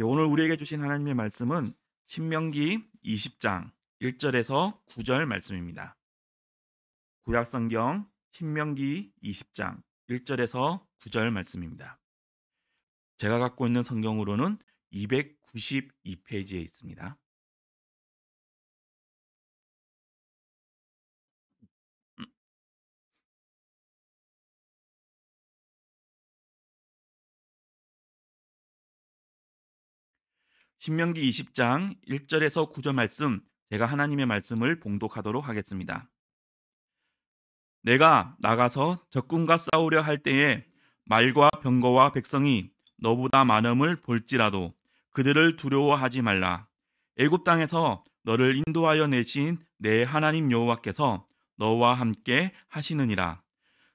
오늘 우리에게 주신 하나님의 말씀은 신명기 20장 1절에서 9절 말씀입니다. 구약성경 신명기 20장 1절에서 9절 말씀입니다. 제가 갖고 있는 성경으로는 292페이지에 있습니다. 신명기 20장 1절에서 9절 말씀, 제가 하나님의 말씀을 봉독하도록 하겠습니다. 내가 나가서 적군과 싸우려 할 때에 말과 병거와 백성이 너보다 많음을 볼지라도 그들을 두려워하지 말라. 애굽 땅에서 너를 인도하여 내신 내 하나님 여호와께서 너와 함께 하시느니라.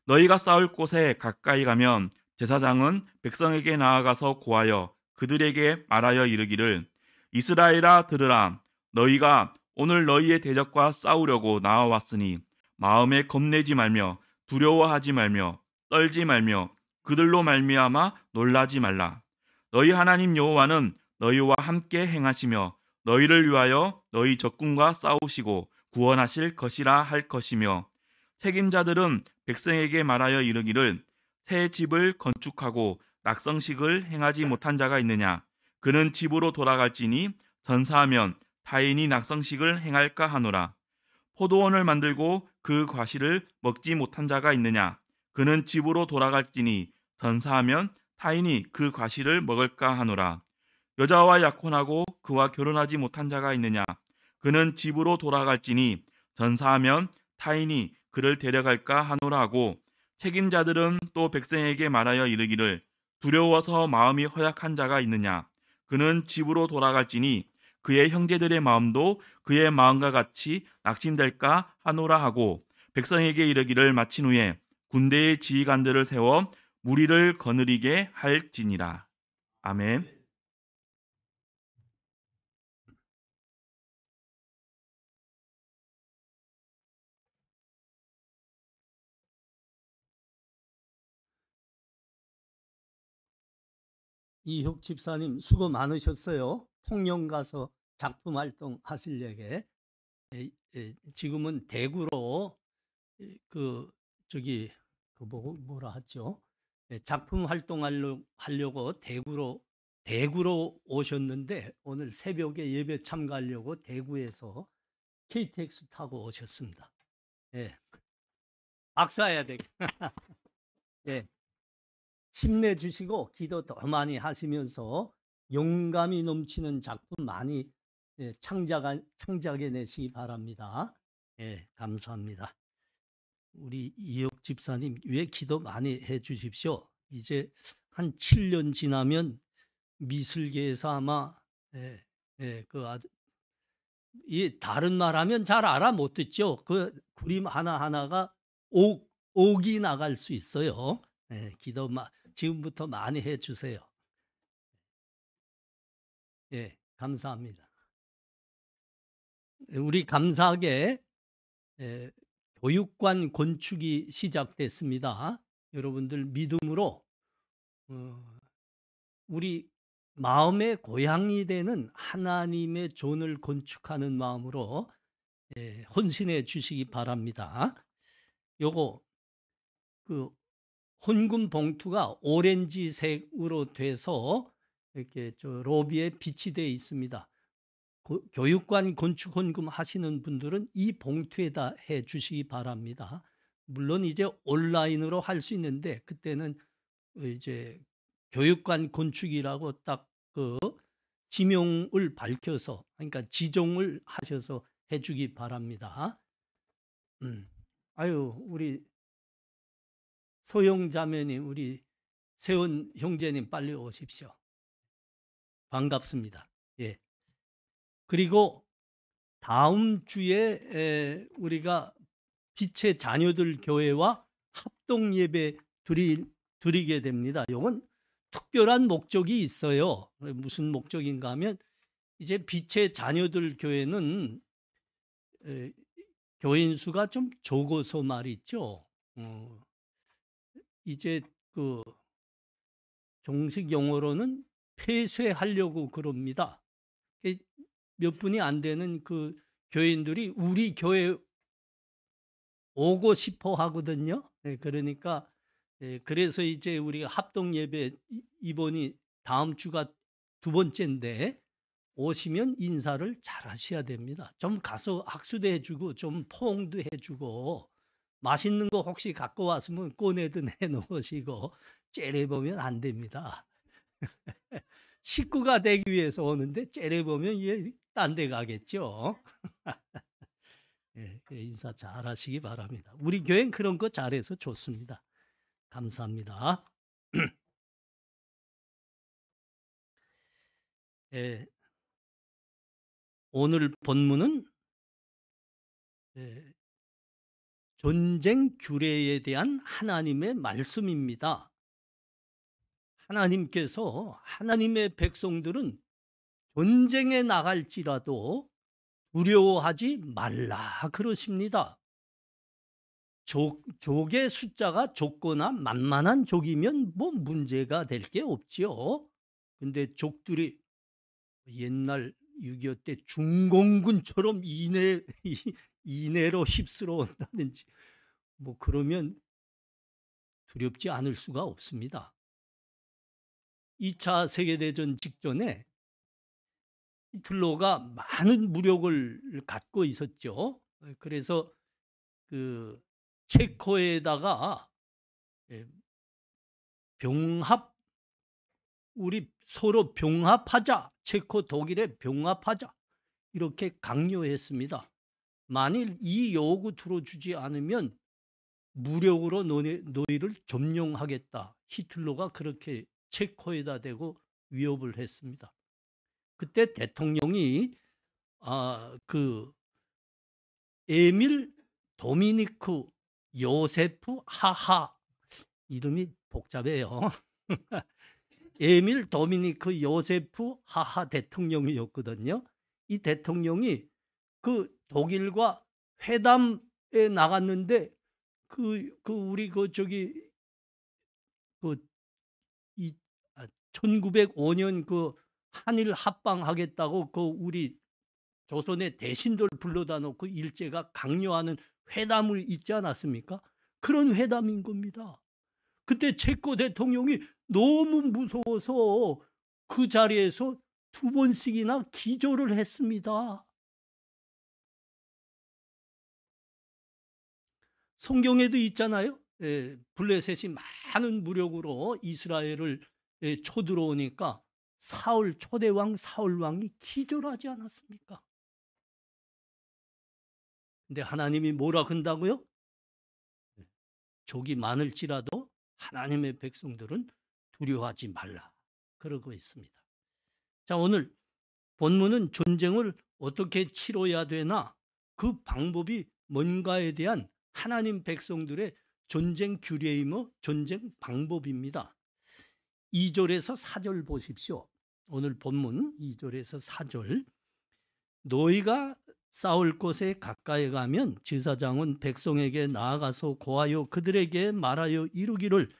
너희가 싸울 곳에 가까이 가면 제사장은 백성에게 나아가서 고하여 그들에게 말하여 이르기를, 이스라엘아 들으라. 너희가 오늘 너희의 대적과 싸우려고 나와왔으니 마음에 겁내지 말며 두려워하지 말며 떨지 말며 그들로 말미암아 놀라지 말라. 너희 하나님 여호와는 너희와 함께 행하시며 너희를 위하여 너희 적군과 싸우시고 구원하실 것이라 할 것이며, 책임자들은 백성에게 말하여 이르기를, 새 집을 건축하고 낙성식을 행하지 못한 자가 있느냐? 그는 집으로 돌아갈지니 전사하면 타인이 낙성식을 행할까 하노라. 포도원을 만들고 그 과실을 먹지 못한 자가 있느냐? 그는 집으로 돌아갈지니 전사하면 타인이 그 과실을 먹을까 하노라. 여자와 약혼하고 그와 결혼하지 못한 자가 있느냐? 그는 집으로 돌아갈지니 전사하면 타인이 그를 데려갈까 하노라 하고, 책임자들은 또 백성에게 말하여 이르기를, 두려워서 마음이 허약한 자가 있느냐? 그는 집으로 돌아갈지니 그의 형제들의 마음도 그의 마음과 같이 낙심될까 하노라 하고, 백성에게 이르기를 마친 후에 군대의 지휘관들을 세워 무리를 거느리게 할지니라. 아멘. 이혁 집사님 수고 많으셨어요. 통영 가서 작품 활동 하시려게. 지금은 대구로 뭐라 하죠? 작품 활동하려고 대구로 오셨는데 오늘 새벽에 예배 참가하려고 대구에서 KTX 타고 오셨습니다. 박수해야 되겠다. 힘내주시고 기도 더 많이 하시면서 영감이 넘치는 작품 많이 창작해내시기 바랍니다. 감사합니다. 우리 이혁 집사님 왜 기도 많이 해주십시오. 이제 한 7년 지나면 미술계에서 아마 다른 말하면 잘 알아 못 듣죠. 그 그림 하나하나가 옥이 나갈 수 있어요. 기도 지금부터 많이 해주세요. 감사합니다. 우리 감사하게 교육관 건축이 시작됐습니다. 여러분들 믿음으로 우리 마음의 고향이 되는 하나님의 존을 건축하는 마음으로 헌신해 주시기 바랍니다. 요거 헌금 봉투가 오렌지색으로 돼서 이렇게 로비에 빛이 되어 있습니다. 교육관 건축 헌금 하시는 분들은 이 봉투에다 해 주시기 바랍니다. 물론 이제 온라인으로 할 수 있는데 그때는 이제 교육관 건축이라고 딱 지명을 밝혀서, 그러니까 지정을 하셔서 해 주기 바랍니다. 우리 소영 자매님, 우리 세원 형제님 빨리 오십시오. 반갑습니다. 그리고 다음 주에 우리가 빛의 자녀들 교회와 합동 예배 드리게 됩니다. 이건 특별한 목적이 있어요. 무슨 목적인가 하면 이제 빛의 자녀들 교회는 교인 수가 좀 적어서 말이죠. 이제 정식 용어로는 폐쇄하려고 그럽니다. 몇 분이 안 되는 그 교인들이 우리 교회 오고 싶어 하거든요. 그러니까 그래서 이제 우리가 합동 예배 이번이 다음 주가 두 번째인데 오시면 인사를 잘 하셔야 됩니다. 좀 가서 악수도 해주고 좀 포옹도 해주고 맛있는 거 혹시 갖고 왔으면 꺼내든 해놓으시고 째려보면 안 됩니다. 식구가 되기 위해서 오는데 째려보면 이게 딴 데 가겠죠. 인사 잘 하시기 바랍니다. 우리 교회는 그런 거 잘해서 좋습니다. 감사합니다. 오늘 본문은 전쟁 규례에 대한 하나님의 말씀입니다. 하나님께서 하나님의 백성들은 전쟁에 나갈지라도 두려워하지 말라 그러십니다. 족의 숫자가 적거나 만만한 족이면 뭐 문제가 될 게 없지요. 근데 족들이 옛날 6.25 때 중공군처럼 이내로 휩쓸어온다든지 뭐 그러면 두렵지 않을 수가 없습니다. 2차 세계대전 직전에 히틀러가 많은 무력을 갖고 있었죠. 그래서 그 체코에다가 우리 서로 병합하자, 체코 독일에 병합하자 이렇게 강요했습니다. 만일 이 요구 들어주지 않으면 무력으로 너희를 점령하겠다. 히틀러가 그렇게 체코에다 대고 위협을 했습니다. 그때 대통령이 그 에밀 도미니크 요세프 하하, 이름이 복잡해요. 에밀 도미니크 요세프 하하 대통령이었거든요. 이 대통령이 그 독일과 회담에 나갔는데 우리 1905년 그 한일 합방하겠다고 그 우리 조선의 대신들 불러다 놓고 일제가 강요하는 회담을 있지 않았습니까? 그런 회담인 겁니다. 그때 체코 대통령이 너무 무서워서 그 자리에서 2번씩이나 기절을 했습니다. 성경에도 있잖아요. 블레셋이 많은 무력으로 이스라엘을 쳐들어오니까 초대왕 사울왕이 기절하지 않았습니까? 근데 하나님이 뭐라 한다고요? 적이 많을지라도 하나님의 백성들은 두려워하지 말라 그러고 있습니다. 자, 오늘 본문은 전쟁을 어떻게 치러야 되나 그 방법이 뭔가에 대한 하나님 백성들의 전쟁 규례이며 전쟁 방법입니다. 2절에서 4절 보십시오. 오늘 본문 2절에서 4절. 너희가 싸울 곳에 가까이 가면 제사장은 백성에게 나아가서 고하여 그들에게 말하여 이르기를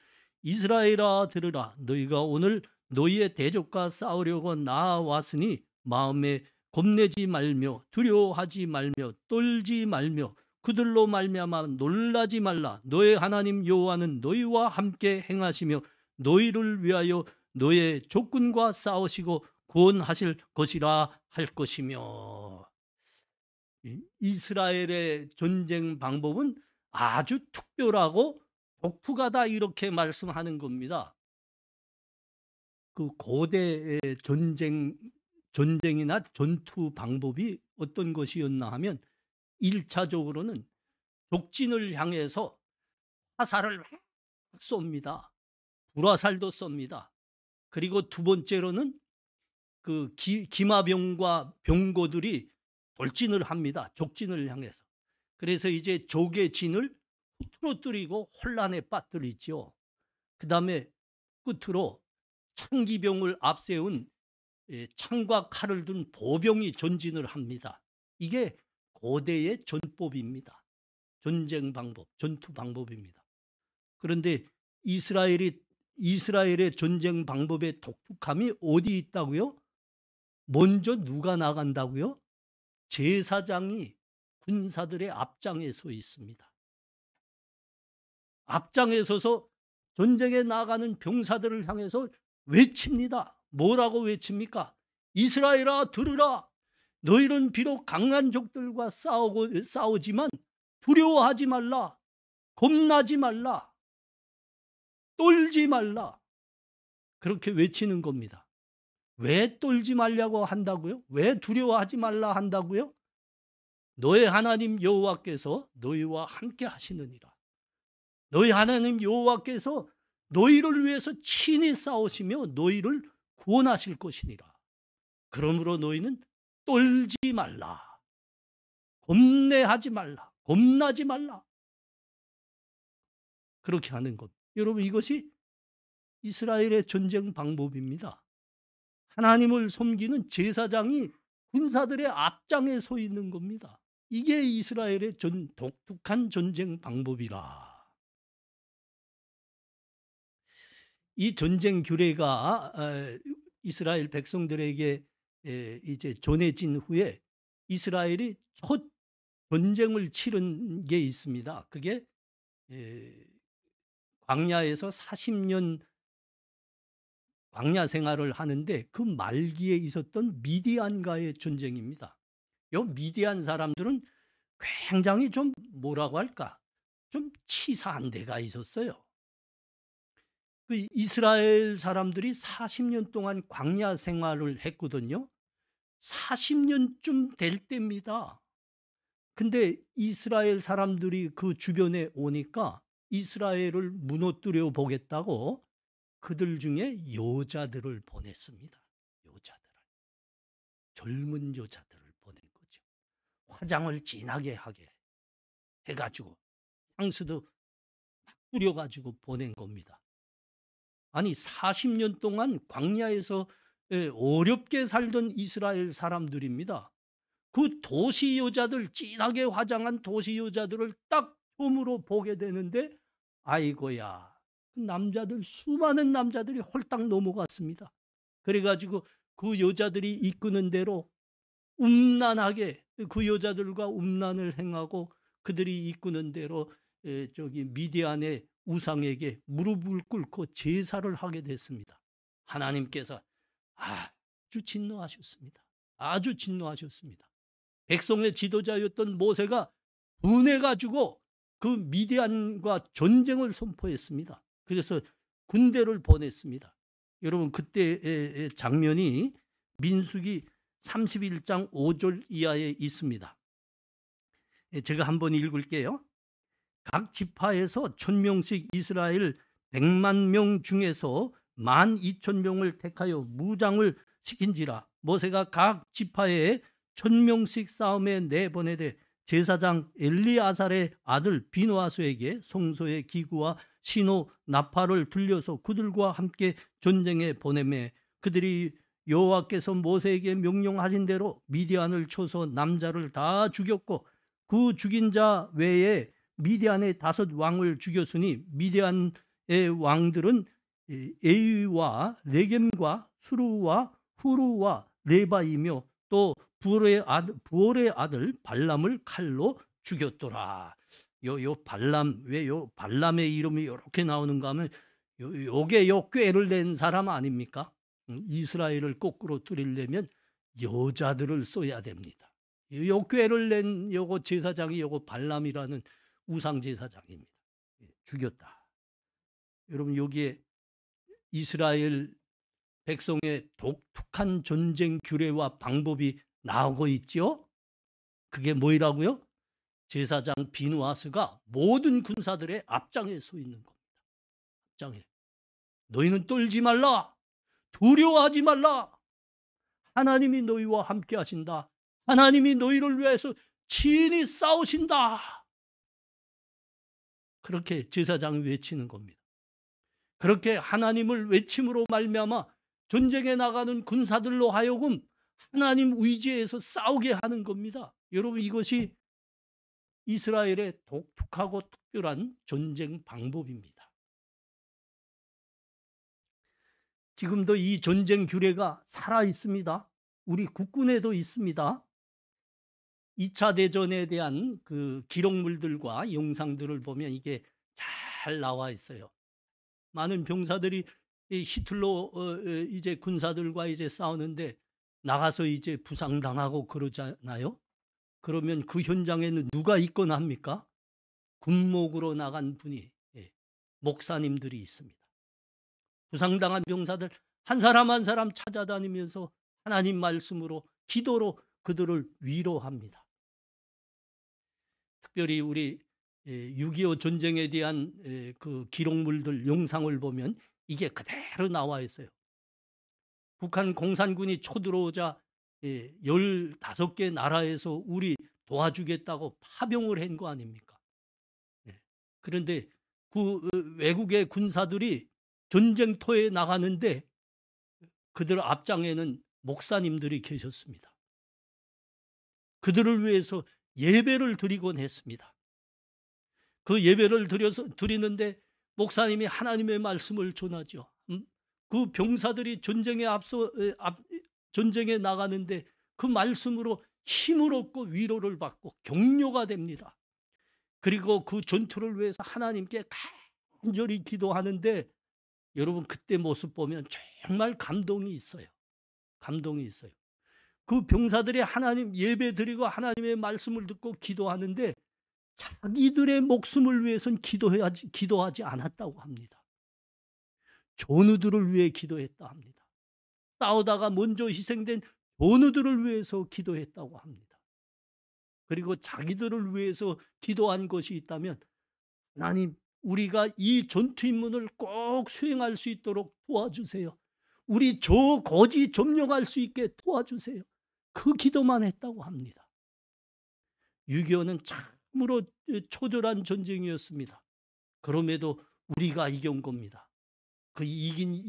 이스라엘아 들으라. 너희가 오늘 너희의 대적과 싸우려고 나아왔으니 마음에 겁내지 말며 두려워하지 말며 떨지 말며 그들로 말미암아 놀라지 말라. 너의 하나님 여호와는 너희와 함께 행하시며 너희를 위하여 너의 적군과 싸우시고 구원하실 것이라 할 것이며. 이스라엘의 전쟁 방법은 아주 특별하고 독특하다 이렇게 말씀하는 겁니다. 그 고대의 전쟁이나 전투 방법이 어떤 것이었나 하면 1차적으로는 적진을 향해서 화살을 쏩니다. 불화살도 쏩니다. 그리고 두 번째로는 그 기마병과 병거들이 돌진을 합니다. 적진을 향해서. 그래서 이제 적의 진을 흐트러뜨리고 혼란에 빠뜨리죠. 그 다음에 끝으로 창기병을 앞세운 창과 칼을 든 보병이 전진을 합니다. 이게 고대의 전법입니다. 전쟁 방법, 전투 방법입니다. 그런데 이스라엘이 이스라엘의 전쟁 방법의 독특함이 어디 있다고요? 먼저 누가 나간다고요? 제사장이 군사들의 앞장에 서 있습니다. 앞장에 서서 전쟁에 나가는 병사들을 향해서 외칩니다. 뭐라고 외칩니까? 이스라엘아 들으라. 너희는 비록 강한 적들과 싸우지만 두려워하지 말라. 겁나지 말라. 떨지 말라. 그렇게 외치는 겁니다. 왜 떨지 말라고 한다고요? 왜 두려워하지 말라 한다고요? 너의 하나님 여호와께서 너희와 함께 하시느니라. 너희 하나님 여호와께서 너희를 위해서 친히 싸우시며 너희를 구원하실 것이니라. 그러므로 너희는 떨지 말라. 겁내하지 말라. 겁나지 말라. 그렇게 하는 것. 여러분, 이것이 이스라엘의 전쟁 방법입니다. 하나님을 섬기는 제사장이 군사들의 앞장에 서 있는 겁니다. 이게 이스라엘의 독특한 전쟁 방법이라. 이 전쟁 규례가 이스라엘 백성들에게 이제 전해진 후에 이스라엘이 첫 전쟁을 치른 게 있습니다. 그게 광야에서 40년 광야 생활을 하는데 그 말기에 있었던 미디안과의 전쟁입니다. 이 미디안 사람들은 굉장히 좀 뭐라고 할까? 좀 치사한 데가 있었어요. 그 이스라엘 사람들이 40년 동안 광야 생활을 했거든요. 40년쯤 될 때입니다. 근데 이스라엘 사람들이 그 주변에 오니까 이스라엘을 무너뜨려 보겠다고 그들 중에 여자들을 보냈습니다. 여자들을. 젊은 여자들을 보낸 거죠. 화장을 진하게 하게 해가지고 향수도 뿌려가지고 보낸 겁니다. 아니 40년 동안 광야에서 어렵게 살던 이스라엘 사람들입니다. 그 도시 여자들, 진하게 화장한 도시 여자들을 딱 처음으로 보게 되는데 아이고야, 남자들, 수많은 남자들이 홀딱 넘어갔습니다. 그래가지고 그 여자들이 이끄는 대로 음란하게 그 여자들과 음란을 행하고 그들이 이끄는 대로 저기 미디안의 우상에게 무릎을 꿇고 제사를 하게 됐습니다. 하나님께서 아주 진노하셨습니다. 아주 진노하셨습니다. 백성의 지도자였던 모세가 분해가지고 그 미디안과 전쟁을 선포했습니다. 그래서 군대를 보냈습니다. 여러분, 그때의 장면이 민수기 31장 5절 이하에 있습니다. 제가 한번 읽을게요. 각 지파에서 1000명씩 이스라엘 100만 명 중에서 12,000명을 택하여 무장을 시킨지라. 모세가 각 지파에 1000명씩 싸움에 내보내되 제사장 엘리아살의 아들 비누아스에게 성소의 기구와 신호 나팔을 들려서 그들과 함께 전쟁에 보내매 그들이 여호와께서 모세에게 명령하신 대로 미디안을 쳐서 남자를 다 죽였고 그 죽인 자 외에 미디안의 5 왕을 죽였으니 미디안의 왕들은 에위와 레겜과 수루와 후루와 레바이며 또 부올의 아들 발람을 칼로 죽였더라. 요 발람, 왜 요 발람의 이름이 이렇게 나오는가 하면 요게 요 꾀를 낸 사람 아닙니까? 이스라엘을 거꾸로 뚫으려면 여자들을 써야 됩니다. 요 꾀를 낸 요거 제사장이 요거 발람이라는 우상 제사장입니다. 죽였다. 여러분, 여기에 이스라엘 백성의 독특한 전쟁 규례와 방법이 나오고 있죠. 그게 뭐라고요? 제사장 비누아스가 모든 군사들의 앞장에 서 있는 겁니다. 앞장에. 너희는 떨지 말라. 두려워하지 말라. 하나님이 너희와 함께 하신다. 하나님이 너희를 위해서 친히 싸우신다. 그렇게 제사장이 외치는 겁니다. 그렇게 하나님을 외침으로 말미암아 전쟁에 나가는 군사들로 하여금 하나님 의지에서 싸우게 하는 겁니다. 여러분, 이것이 이스라엘의 독특하고 특별한 전쟁 방법입니다. 지금도 이 전쟁 규례가 살아 있습니다. 우리 국군에도 있습니다. 2차 대전에 대한 그 기록물들과 영상들을 보면 이게 잘 나와 있어요. 많은 병사들이 히틀러 이제 군사들과 이제 싸우는데 나가서 이제 부상당하고 그러잖아요. 그러면 그 현장에는 누가 있거나 합니까? 군목으로 나간 분이, 목사님들이 있습니다. 부상당한 병사들 한 사람 한 사람 찾아다니면서 하나님 말씀으로 기도로 그들을 위로합니다. 특별히 우리 6.25 전쟁에 대한 그 기록물들 영상을 보면 이게 그대로 나와 있어요. 북한 공산군이 쳐들어오자 15개 나라에서 우리 도와주겠다고 파병을 한 거 아닙니까? 그런데 그 외국의 군사들이 전쟁터에 나가는데 그들 앞장에는 목사님들이 계셨습니다. 그들을 위해서 예배를 드리곤 했습니다. 그 예배를 드리는데 목사님이 하나님의 말씀을 전하죠. 그 병사들이 전쟁에 나가는데 그 말씀으로 힘을 얻고 위로를 받고 격려가 됩니다. 그리고 그 전투를 위해서 하나님께 간절히 기도하는데 여러분 그때 모습 보면 정말 감동이 있어요. 감동이 있어요. 그 병사들이 하나님 예배 드리고 하나님의 말씀을 듣고 기도하는데 자기들의 목숨을 위해서는 기도하지 않았다고 합니다. 존우들을 위해 기도했다 합니다. 싸우다가 먼저 희생된 존우들을 위해서 기도했다고 합니다. 그리고 자기들을 위해서 기도한 것이 있다면 하나님 우리가 이 전투 임무를 꼭 수행할 수 있도록 도와주세요. 우리 저 거지 점령할 수 있게 도와주세요. 그 기도만 했다고 합니다. 6.25는 참으로 초절한 전쟁이었습니다. 그럼에도 우리가 이긴 겁니다. 그 이긴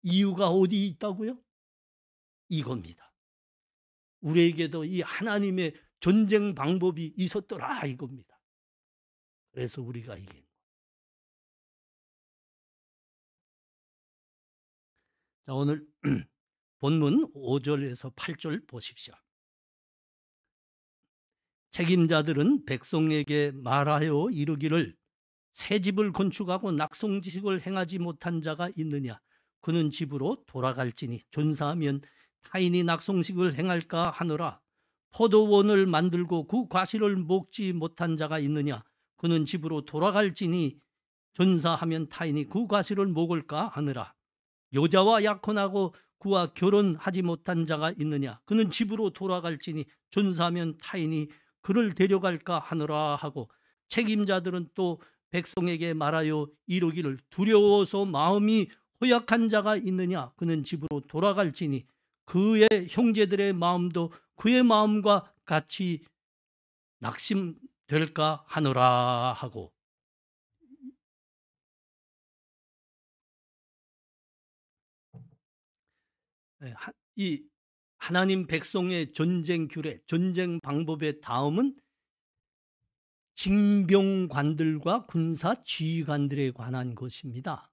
이유가 어디 있다고요? 이겁니다. 우리에게도 이 하나님의 전쟁 방법이 있었더라 이겁니다. 그래서 우리가 이긴 거. 자, 오늘 본문 5절에서 8절 보십시오. 책임자들은 백성에게 말하여 이르기를 새 집을 건축하고 낙성지식을 행하지 못한 자가 있느냐? 그는 집으로 돌아갈지니 존사하면 타인이 낙성식을 행할까 하노라. 포도원을 만들고 그 과실을 먹지 못한 자가 있느냐? 그는 집으로 돌아갈지니 존사하면 타인이 그 과실을 먹을까 하느라. 여자와 약혼하고 그와 결혼하지 못한 자가 있느냐? 그는 집으로 돌아갈지니 존사하면 타인이 그를 데려갈까 하느라 하고 책임자들은 또 백성에게 말하여 이르기를 두려워서 마음이 허약한 자가 있느냐? 그는 집으로 돌아갈지니 그의 형제들의 마음도 그의 마음과 같이 낙심될까 하노라 하고 이 하나님 백성의 전쟁 규례, 전쟁 방법의 다음은 징병관들과 군사 지휘관들에 관한 것입니다.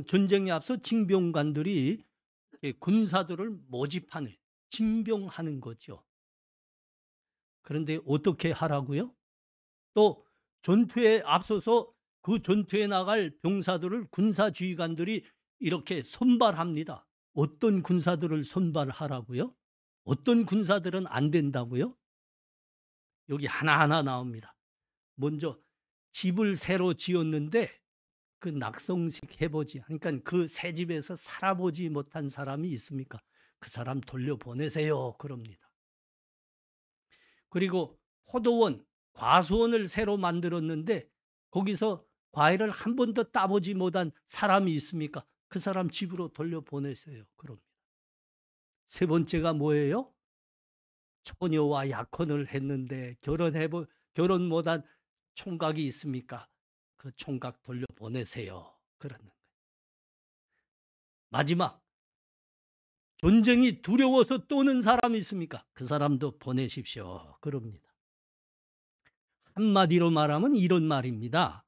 전쟁에 앞서 징병관들이 군사들을 모집하는, 징병하는 거죠. 그런데 어떻게 하라고요? 또 전투에 앞서서 그 전투에 나갈 병사들을 군사 지휘관들이 이렇게 선발합니다. 어떤 군사들을 선발하라고요? 어떤 군사들은 안 된다고요? 여기 하나하나 나옵니다. 먼저 집을 새로 지었는데 그 낙성식 해보지, 그러니까 그 새 집에서 살아보지 못한 사람이 있습니까? 그 사람 돌려보내세요. 그럽니다. 그리고 포도원, 과수원을 새로 만들었는데 거기서 과일을 한 번도 따보지 못한 사람이 있습니까? 그 사람 집으로 돌려보내세요. 그럽니다. 세 번째가 뭐예요? 처녀와 약혼을 했는데 결혼 못한 총각이 있습니까? 그 총각 돌려보내세요. 그러는 거예요. 마지막, 전쟁이 두려워서 떠는 사람이 있습니까? 그 사람도 보내십시오. 그럽니다. 한마디로 말하면 이런 말입니다.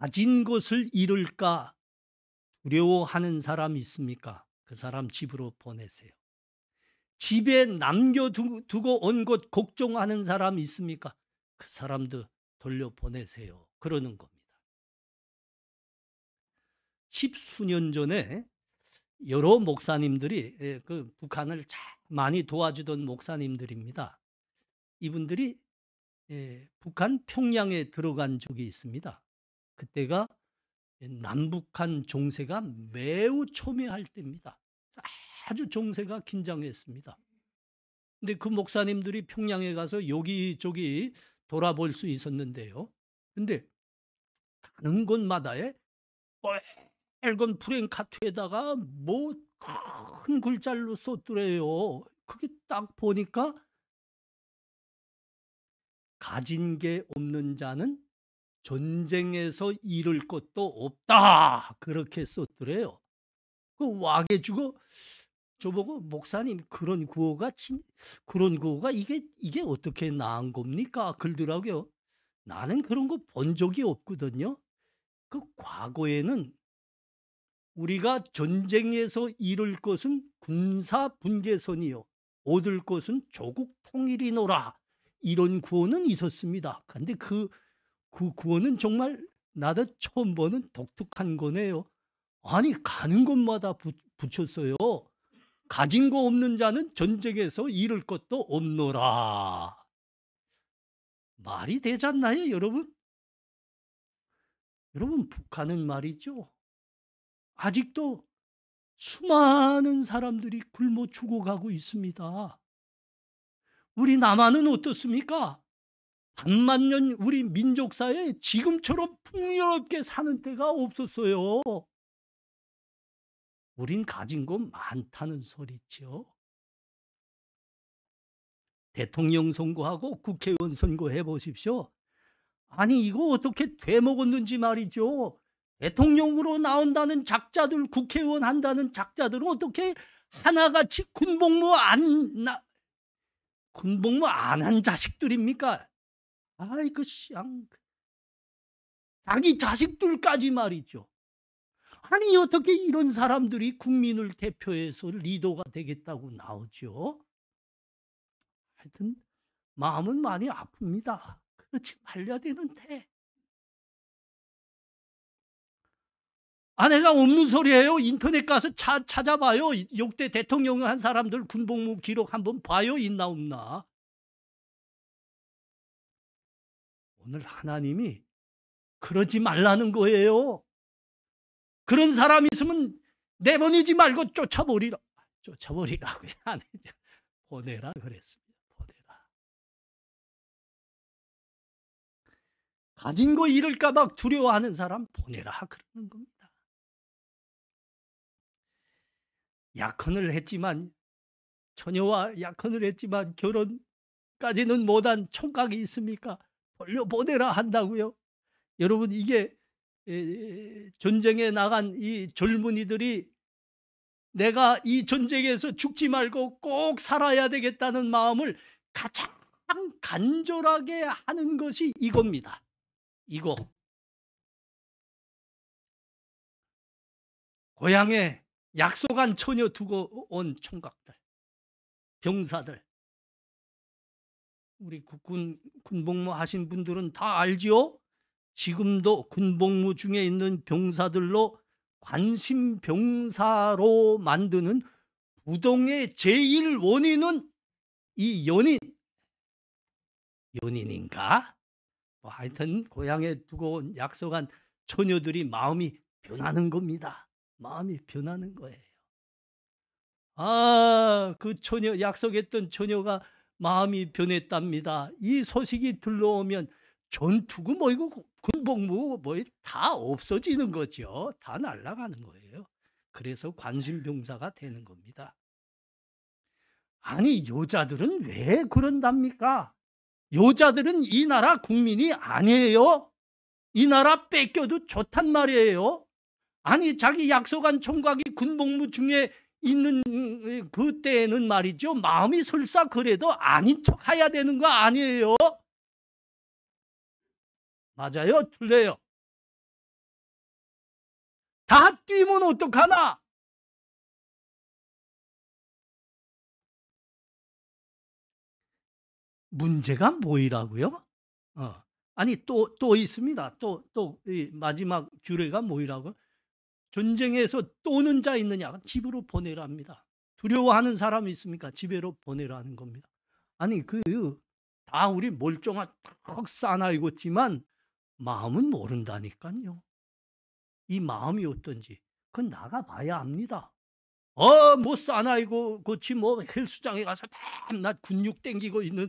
가진 것을 잃을까 두려워하는 사람 있습니까? 그 사람 집으로 보내세요. 집에 남겨두고 온 것 걱정하는 사람 있습니까? 그 사람도 돌려보내세요. 그러는 겁니다. 10수년 전에 여러 목사님들이 그 북한을 많이 도와주던 목사님들입니다. 이분들이 북한 평양에 들어간 적이 있습니다. 그때가 남북한 정세가 매우 첨예할 때입니다. 아주 정세가 긴장했습니다. 근데 그 목사님들이 평양에 가서 여기저기 돌아볼 수 있었는데요. 근데 가는 곳마다에 빨간 프랭카트에다가 뭐 큰 글자로 썼더래요. 그게 딱 보니까 가진 게 없는 자는 전쟁에서 잃을 것도 없다. 그렇게 썼더래요. 그 와가지고 저보고 목사님 그런 구호가 이게 어떻게 나은 겁니까? 그러더라고요. 나는 그런 거 본 적이 없거든요. 그 과거에는 우리가 전쟁에서 잃을 것은 군사 분계선이요 얻을 것은 조국 통일이노라. 이런 구호는 있었습니다. 그런데 그 구호는 정말 나도 처음 보는 독특한 거네요. 아니 가는 곳마다 붙였어요. 가진 거 없는 자는 전쟁에서 잃을 것도 없노라. 말이 되지 않나요, 여러분? 여러분, 북한은 말이죠. 아직도 수많은 사람들이 굶어 죽어가고 있습니다. 우리 남한은 어떻습니까? 반만년 우리 민족사에 지금처럼 풍요롭게 사는 때가 없었어요. 우린 가진 거 많다는 소리죠. 대통령 선거하고 국회의원 선거 해보십시오. 아니 이거 어떻게 되먹었는지 말이죠. 대통령으로 나온다는 작자들, 국회의원 한다는 작자들은 어떻게 하나같이 군복무 안 한 자식들입니까? 아이고 자기 자식들까지 말이죠. 아니 어떻게 이런 사람들이 국민을 대표해서 리더가 되겠다고 나오죠? 하여튼 마음은 많이 아픕니다. 그렇지 말려야 되는데. 아내가 없는 소리예요. 인터넷 가서 찾아봐요. 역대 대통령을 한 사람들 군복무 기록 한번 봐요. 있나 없나. 오늘 하나님이 그러지 말라는 거예요. 그런 사람 있으면 내보내지 말고 쫓아버리라고 아니죠. 보내라 그랬습니다. 보내라. 가진 거 잃을까 봐 두려워하는 사람 보내라 그러는 겁니다. 처녀와 약혼을 했지만 결혼까지는 못한 총각이 있습니까? 돌려보내라 한다고요. 여러분 이게 전쟁에 나간 이 젊은이들이 내가 이 전쟁에서 죽지 말고 꼭 살아야 되겠다는 마음을 가장 간절하게 하는 것이 이겁니다. 이거. 고향에 약속한 처녀 두고 온 총각들, 병사들. 우리 군복무 하신 분들은 다 알지요? 지금도 군복무 중에 있는 병사들로 관심병사로 만드는 부동의 제일 원인은 이 연인인가? 하여튼 고향에 두고 온 약속한 처녀들이 마음이 변하는 겁니다. 마음이 변하는 거예요. 그 약속했던 처녀가 마음이 변했답니다. 이 소식이 들러오면 전투구 군복무 다 없어지는 거죠. 다 날아가는 거예요. 그래서 관심병사가 되는 겁니다. 아니 여자들은 왜 그런답니까? 여자들은 이 나라 국민이 아니에요. 이 나라 뺏겨도 좋단 말이에요. 아니 자기 약속한 총각이 군복무 중에 있는 그때는 말이죠. 마음이 설사 그래도 아닌 척 해야 되는 거 아니에요? 맞아요? 틀려요? 다 뛰면 어떡하나? 문제가 뭐이라고요? 아니 또 있습니다. 또 마지막 규례가 뭐이라고? 전쟁에서 또는 자 있느냐? 집으로 보내랍니다. 두려워하는 사람이 있습니까? 집으로 보내라는 겁니다. 아니 다 우리 멀쩡한 턱 싸나이고지만 마음은 모른다니까요. 이 마음이 어떤지 그건 나가봐야 합니다. 뭐 싸나이고 그치 뭐 헬스장에 가서 맨날 근육 땡기고 있는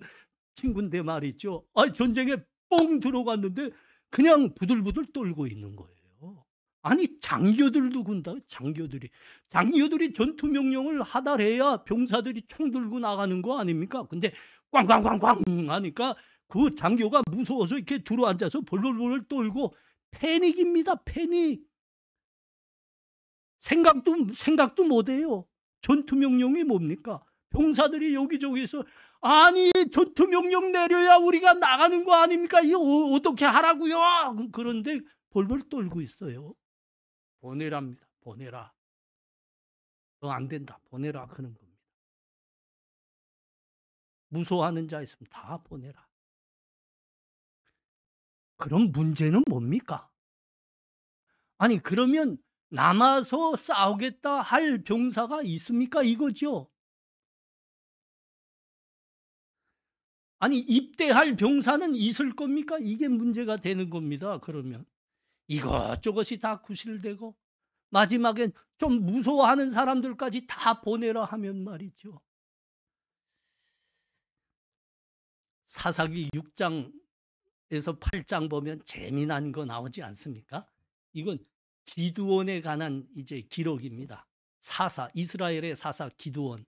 친구인데 말이죠. 전쟁에 뻥 들어갔는데 그냥 부들부들 떨고 있는 거예요. 아니 장교들도 군다. 장교들이 전투 명령을 하달해야 병사들이 총 들고 나가는 거 아닙니까? 근데 꽝꽝꽝꽝 하니까 그 장교가 무서워서 이렇게 들어앉아서 벌벌벌 떨고 패닉입니다. 패닉. 생각도 못해요. 전투 명령이 뭡니까? 병사들이 여기저기서 아니 전투 명령 내려야 우리가 나가는 거 아닙니까? 이거 어떻게 하라고요? 그런데 벌벌 떨고 있어요. 보내랍니다. 보내라. 너 안 된다. 보내라 그런 겁니다. 무서워하는 자 있으면 다 보내라. 그럼 문제는 뭡니까? 아니 그러면 남아서 싸우겠다 할 병사가 있습니까? 이거죠. 아니 입대할 병사는 있을 겁니까? 이게 문제가 되는 겁니다. 그러면 이것저것이 다 구실되고 마지막엔 좀 무서워하는 사람들까지 다 보내라 하면 말이죠. 사사기 6장에서 8장 보면 재미난 거 나오지 않습니까? 이건 기드온에 관한 이제 기록입니다. 이스라엘의 사사 기드온.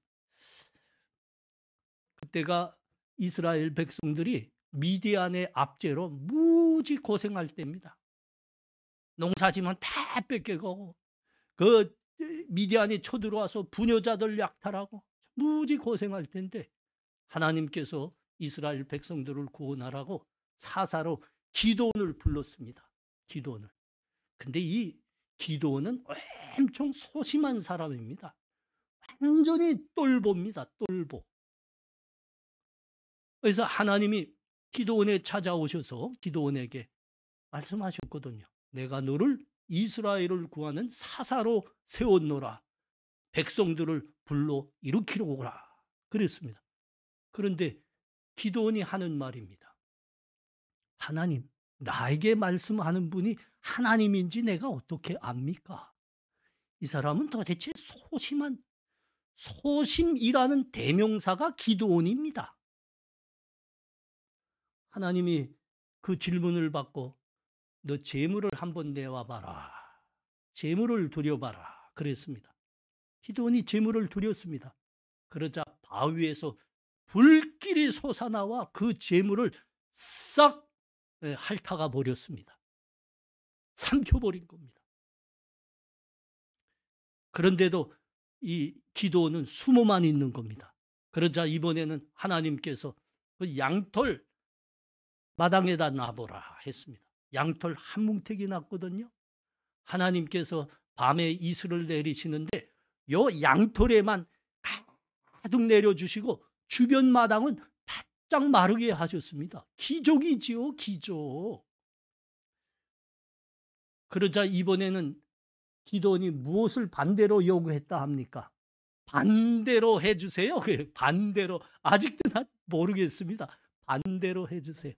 그때가 이스라엘 백성들이 미디안의 압제로 무지 고생할 때입니다. 농사지면 다 뺏겨가고 그 미디안이 쳐들어와서 부녀자들 약탈하고 무지 고생할 텐데 하나님께서 이스라엘 백성들을 구원하라고 사사로 기드온을 불렀습니다. 기드온을. 근데 이 기드온은 엄청 소심한 사람입니다. 완전히 똘보입니다. 똘보. 그래서 하나님이 기드온에 찾아오셔서 기드온에게 말씀하셨거든요. 내가 너를 이스라엘을 구하는 사사로 세웠노라. 백성들을 불러 일으키러 오라. 그랬습니다. 그런데 기드온이 하는 말입니다. 하나님, 나에게 말씀하는 분이 하나님인지 내가 어떻게 압니까? 이 사람은 도대체 소심이라는 대명사가 기드온입니다. 하나님이 그 질문을 받고 너 재물을 한번 내와봐라. 재물을 드려봐라. 그랬습니다. 기드온이 재물을 드렸습니다. 그러자 바위에서 불길이 솟아나와 그 재물을 싹 핥아가 버렸습니다. 삼켜버린 겁니다. 그런데도 이 기드온은 숨어만 있는 겁니다. 그러자 이번에는 하나님께서 그 양털 마당에다 놔보라 했습니다. 양털 한 뭉태기 났거든요. 하나님께서 밤에 이슬을 내리시는데 요 양털에만 가득 내려주시고 주변 마당은 바짝 마르게 하셨습니다. 기적이지요, 기적. 그러자 이번에는 기드온이 무엇을 반대로 요구했다 합니까? 반대로 해주세요. 반대로. 아직도 난 모르겠습니다. 반대로 해주세요.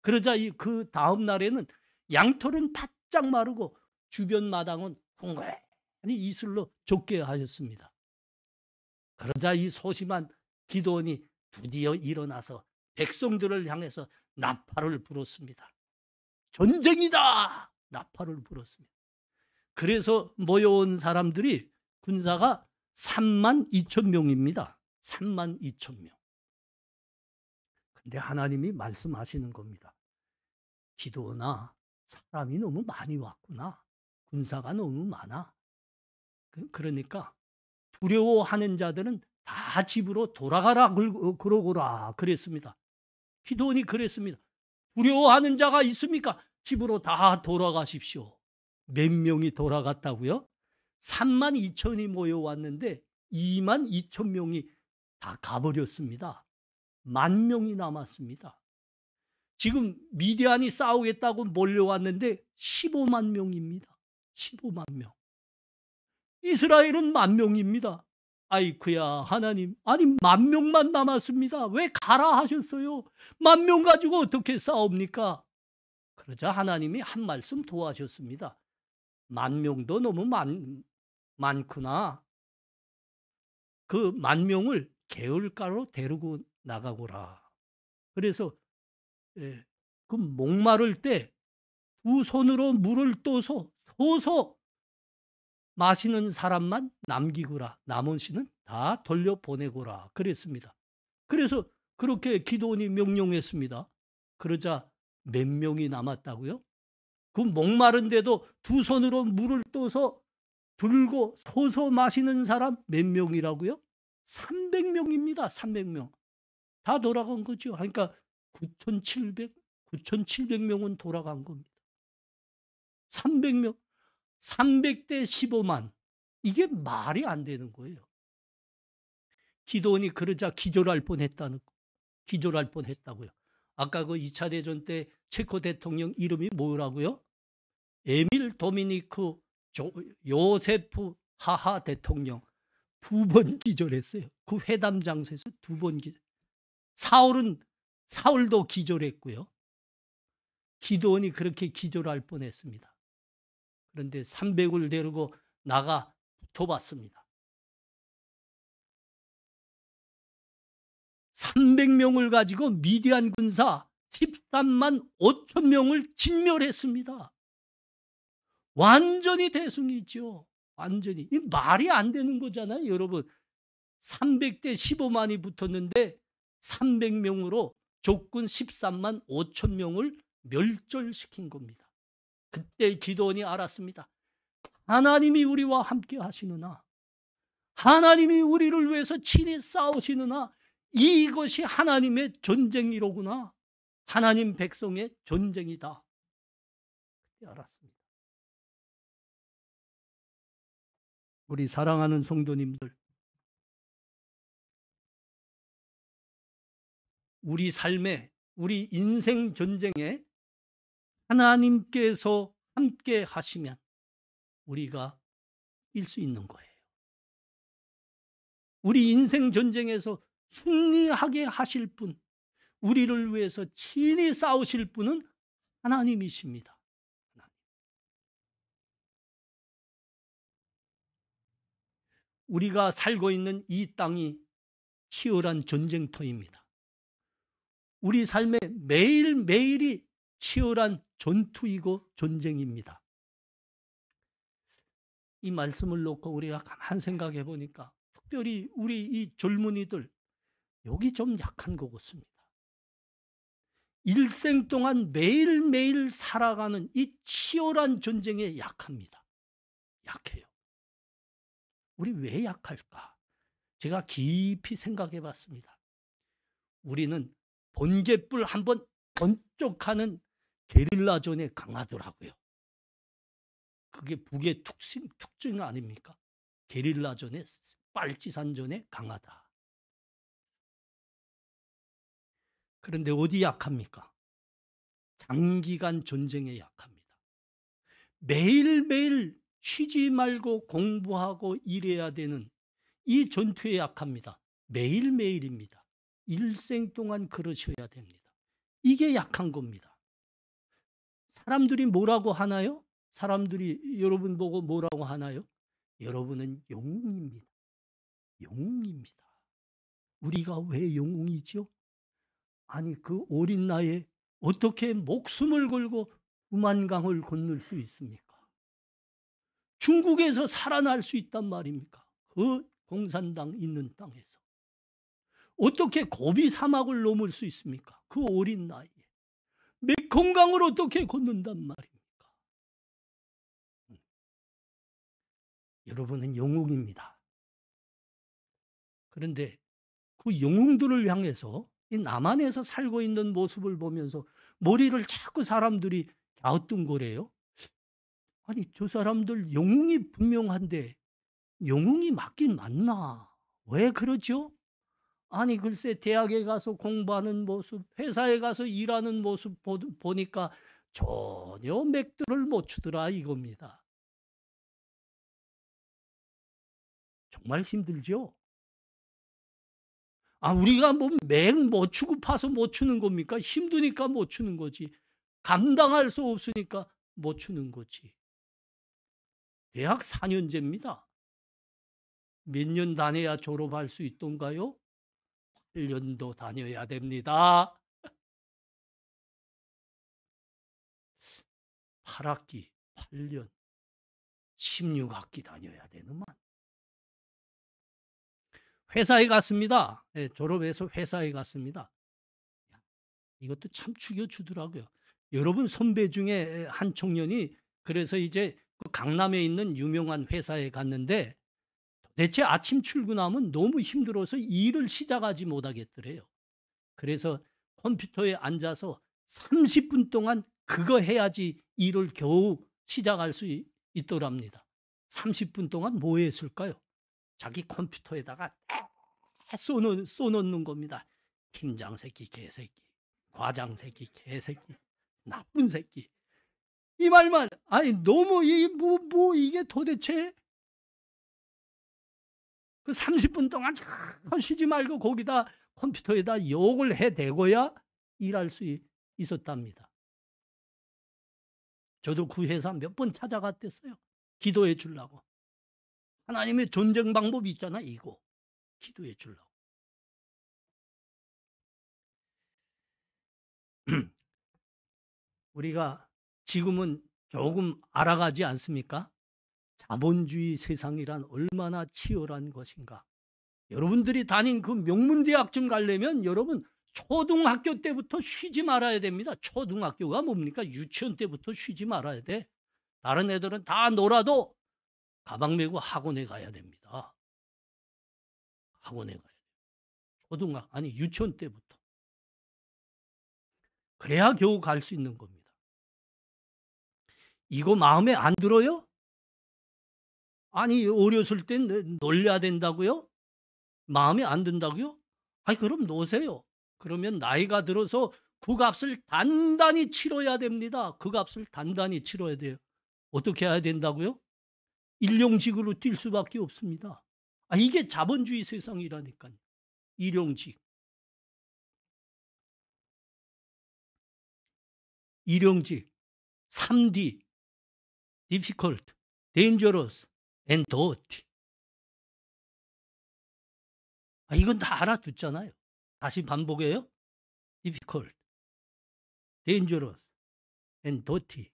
그러자 그 다음 날에는 양털은 바짝 마르고 주변 마당은 흥건히 이슬로 젖게 하셨습니다. 그러자 이 소심한 기드온이 드디어 일어나서 백성들을 향해서 나팔을 불었습니다. 전쟁이다! 나팔을 불었습니다. 그래서 모여온 사람들이 군사가 32,000명입니다. 32,000명. 근데 하나님이 말씀하시는 겁니다. 기드온아, 사람이 너무 많이 왔구나. 군사가 너무 많아. 그러니까 두려워하는 자들은 다 집으로 돌아가라 그러고라 그랬습니다. 기드온이 그랬습니다. 두려워하는 자가 있습니까? 집으로 다 돌아가십시오. 몇 명이 돌아갔다고요? 3만 2천이 모여왔는데 2만 2천 명이 다 가버렸습니다. 10,000명이 남았습니다. 지금 미디안이 싸우겠다고 몰려왔는데 15만 명입니다. 15만 명. 이스라엘은 10,000명입니다. 아이쿠야 하나님, 아니 10,000명만 남았습니다. 왜 가라 하셨어요? 10,000명 가지고 어떻게 싸웁니까? 그러자 하나님이 한 말씀 도와주셨습니다. 10,000명도 너무 많구나. 그 10,000명을 개울가로 데리고 나가거라. 그래서 그 목마를 때 두 손으로 물을 떠서 소서 마시는 사람만 남기거라. 나머지는 다 돌려보내거라. 그랬습니다. 그래서 그렇게 기도원이 명령했습니다. 그러자 몇 명이 남았다고요? 그 목마른데도 두 손으로 물을 떠서 들고 소서 마시는 사람 몇 명이라고요? 300명입니다. 300명. 다 돌아간 거죠. 그러니까 9,700명은 돌아간 겁니다. 300명. 300대 15만. 이게 말이 안 되는 거예요. 기도원이 그러자 기절할 뻔했다고요. 아까 그 2차 대전 때 체코 대통령 이름이 뭐라고요? 에밀 도미니크 요세프 하하 대통령. 2번 기절했어요. 그 회담 장소에서 2번 기절. 사울도 기절했고요. 기도원이 그렇게 기절할 뻔했습니다. 그런데 300을 데리고 나가 붙어봤습니다. 300명을 가지고 미디안 군사 13만 5천 명을 진멸했습니다. 완전히 대승이죠. 완전히. 이 말이 안 되는 거잖아요, 여러분. 300대 15만이 붙었는데 300명으로 적군 13만 5천 명을 멸절시킨 겁니다. 그때 기도원이 알았습니다. 하나님이 우리와 함께 하시느나, 하나님이 우리를 위해서 친히 싸우시느나, 이것이 하나님의 전쟁이로구나. 하나님 백성의 전쟁이다. 그때 알았습니다. 우리 사랑하는 성도님들, 우리 삶에, 우리 인생 전쟁에 하나님께서 함께 하시면 우리가 이길 수 있는 거예요. 우리 인생 전쟁에서 승리하게 하실 분, 우리를 위해서 친히 싸우실 분은 하나님이십니다. 우리가 살고 있는 이 땅이 치열한 전쟁터입니다. 우리 삶의 매일매일이 치열한 전투이고 전쟁입니다. 이 말씀을 놓고 우리가 가만 생각해 보니까 특별히 우리 이 젊은이들 여기 좀 약한 것 같습니다. 일생 동안 매일매일 살아가는 이 치열한 전쟁에 약합니다. 약해요. 우리 왜 약할까? 제가 깊이 생각해 봤습니다. 우리는 번갯불 한번 번쩍하는 게릴라전에 강하더라고요. 그게 북의 특징 아닙니까? 게릴라전에, 빨치산전에 강하다. 그런데 어디 약합니까? 장기간 전쟁에 약합니다. 매일매일 쉬지 말고 공부하고 일해야 되는 이 전투에 약합니다. 매일매일입니다. 일생 동안 그러셔야 됩니다. 이게 약한 겁니다. 사람들이 뭐라고 하나요? 사람들이 여러분 보고 뭐라고 하나요? 여러분은 영웅입니다. 영웅입니다. 우리가 왜 영웅이죠? 아니 그 어린 나이에 어떻게 목숨을 걸고 두만강을 건널 수 있습니까? 중국에서 살아날 수 있단 말입니까? 그 공산당 있는 땅에서. 어떻게 고비 사막을 넘을 수 있습니까? 그 어린 나이에. 메콩강을 어떻게 건넌단 말입니까? 여러분은 영웅입니다. 그런데 그 영웅들을 향해서 이 남한에서 살고 있는 모습을 보면서 머리를 자꾸 사람들이 갸우뚱거려요. 아니 저 사람들 영웅이 분명한데 영웅이 맞긴 맞나? 왜 그러죠? 아니 글쎄 대학에 가서 공부하는 모습, 회사에 가서 일하는 모습 보니까 전혀 맥도를 못 추더라 이겁니다. 정말 힘들죠? 우리가 뭐 맥 못 추고 파서 못 추는 겁니까? 힘드니까 못 추는 거지. 감당할 수 없으니까 못 추는 거지. 대학 4년제입니다. 몇 년 다녀야 졸업할 수 있던가요? 8년도 다녀야 됩니다. 8학기, 8년, 16학기 다녀야 되는만. 회사에 갔습니다. 네, 졸업해서 회사에 갔습니다. 이것도 참 죽여주더라고요. 여러분 선배 중에 한 청년이 그래서 이제 그 강남에 있는 유명한 회사에 갔는데 도대체 아침 출근하면 너무 힘들어서 일을 시작하지 못하겠더래요. 그래서 컴퓨터에 앉아서 30분 동안 그거 해야지 일을 겨우 시작할 수 있더랍니다. 30분 동안 뭐 했을까요? 자기 컴퓨터에다가 쏘놓는 겁니다. 팀장 새끼, 개새끼, 과장 새끼, 개새끼, 나쁜 새끼. 이 말만, 아니, 너무, 이게 도대체 그 30분 동안 쉬지 말고 거기다 컴퓨터에다 욕을 해대고야 일할 수 있었답니다. 저도 그 회사 몇 번 찾아갔댔어요. 기도해 주려고. 하나님의 전쟁 방법이 있잖아, 이거. 기도해 주려고. 우리가 지금은 조금 알아가지 않습니까? 자본주의 세상이란 얼마나 치열한 것인가. 여러분들이 다닌 그 명문대학쯤 가려면 여러분 초등학교 때부터 쉬지 말아야 됩니다. 초등학교가 뭡니까? 유치원 때부터 쉬지 말아야 돼. 다른 애들은 다 놀아도 가방 메고 학원에 가야 됩니다. 학원에 가야 돼요. 유치원 때부터. 그래야 겨우 갈 수 있는 겁니다. 이거 마음에 안 들어요? 아니 어렸을 땐 놀려야 된다고요? 마음에 안 든다고요? 그럼 노세요. 그러면 나이가 들어서 그 값을 단단히 치러야 됩니다. 그 값을 단단히 치러야 돼요. 어떻게 해야 된다고요? 일용직으로 뛸 수밖에 없습니다. 이게 자본주의 세상이라니까요. 일용직. 일용직. 3D. difficult, dangerous, and dirty. 이건 다 알아듣잖아요. 다시 반복해요. difficult, dangerous, and dirty.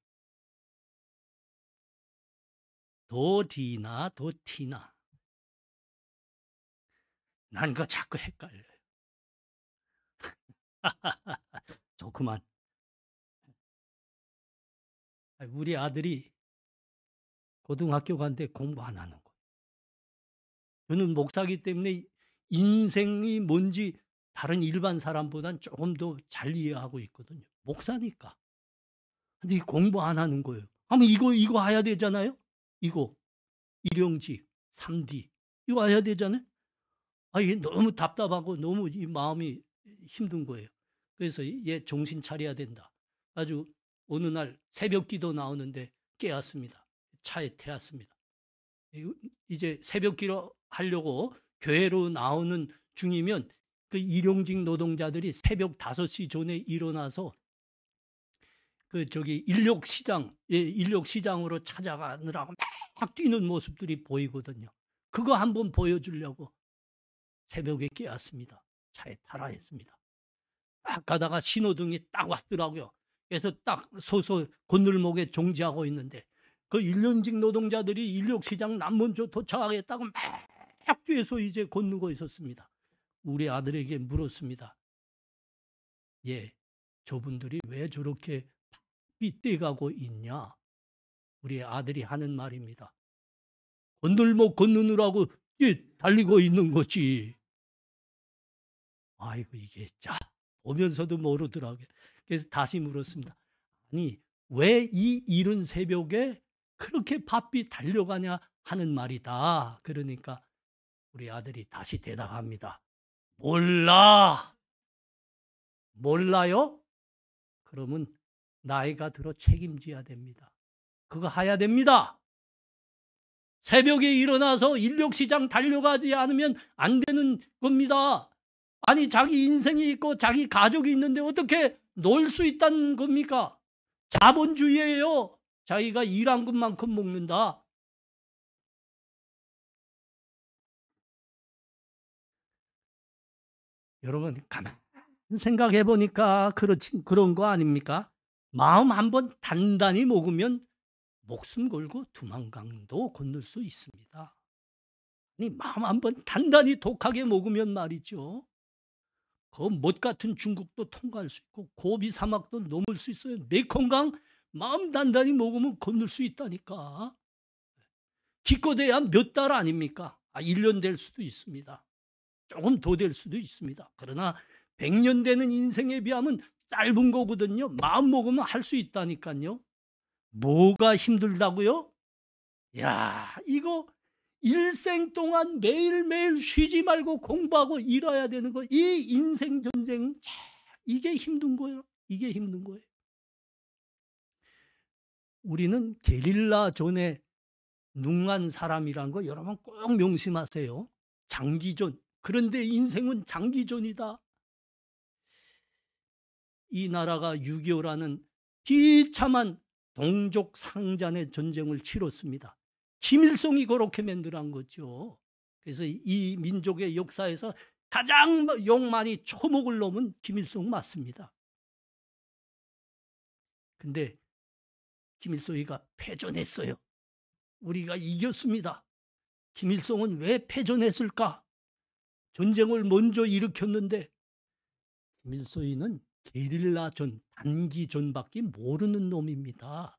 도디나 도티나. 난 그거 자꾸 헷갈려요. 좋구만. 우리 아들이 고등학교 간데 공부 안 하는 거. 저는 목사기 때문에 인생이 뭔지 다른 일반 사람보단 조금 더 잘 이해하고 있거든요. 목사니까. 근데 공부 안 하는 거예요. 하면 이거 해야 되잖아요. 이거 일용직 3D 이거 해야 되잖아요. 이게 너무 답답하고 너무 이 마음이 힘든 거예요. 그래서 얘 정신 차려야 된다. 아주 어느 날 새벽 기도 나오는데 깨었습니다. 차에 태웠습니다. 이제 새벽 기도 하려고 교회로 나오는 중이면 그 일용직 노동자들이 새벽 5시 전에 일어나서 인력시장으로 찾아가느라고 막 뛰는 모습들이 보이거든요. 그거 한번 보여주려고 새벽에 깨었습니다. 차에 타라 했습니다. 딱 가다가 신호등이 딱 왔더라고요. 그래서 딱 서서 건널목에 정지하고 있는데 그 일용직 노동자들이 인력시장 남먼저 도착하겠다고 막 뒤에서 이제 건너고 있었습니다. 우리 아들에게 물었습니다. 저분들이 왜 저렇게 떼가고 있냐? 우리 아들이 하는 말입니다. 건널목 건너느라고 달리고 있는 거지. 이게 보면서도 모르더라고요. 그래서 다시 물었습니다. 왜 이 이른 새벽에 그렇게 바삐 달려가냐 하는 말이다. 그러니까 우리 아들이 다시 대답합니다. 몰라. 몰라요? 그러면 나이가 들어 책임져야 됩니다. 그거 해야 됩니다. 새벽에 일어나서 인력시장 달려가지 않으면 안 되는 겁니다. 아니, 자기 인생이 있고 자기 가족이 있는데 어떻게 놀 수 있다는 겁니까? 자본주의예요. 자기가 일한 것만큼 먹는다. 여러분, 가만 생각해 보니까 그런 거 아닙니까? 마음 한번 단단히 먹으면 목숨 걸고 두만강도 건널 수 있습니다. 아니, 마음 한번 단단히 독하게 먹으면 말이죠. 그 못 같은 중국도 통과할 수 있고 고비 사막도 넘을 수 있어요. 메콩강 마음 단단히 먹으면 건널 수 있다니까. 기껏해야 몇 달 아닙니까? 1년 될 수도 있습니다. 조금 더 될 수도 있습니다. 그러나 100년 되는 인생에 비하면 짧은 거거든요. 마음 먹으면 할 수 있다니까요. 뭐가 힘들다고요? 야, 이거 일생 동안 매일매일 쉬지 말고 공부하고 일해야 되는 거. 이 인생 전쟁, 이게 힘든 거예요. 이게 힘든 거예요. 우리는 게릴라전에 능한 사람이란 거 여러분 꼭 명심하세요. 장기전. 그런데 인생은 장기전이다. 이 나라가 6.25라는 비참한 동족 상잔의 전쟁을 치렀습니다. 김일성이 그렇게 만들어한 거죠. 그래서 이 민족의 역사에서 가장 욕 많이 처먹을 놈은 김일성 맞습니다. 근데 김일성이가 패전했어요. 우리가 이겼습니다. 김일성은 왜 패전했을까? 전쟁을 먼저 일으켰는데 김일성이는 게릴라전, 단기전밖에 모르는 놈입니다.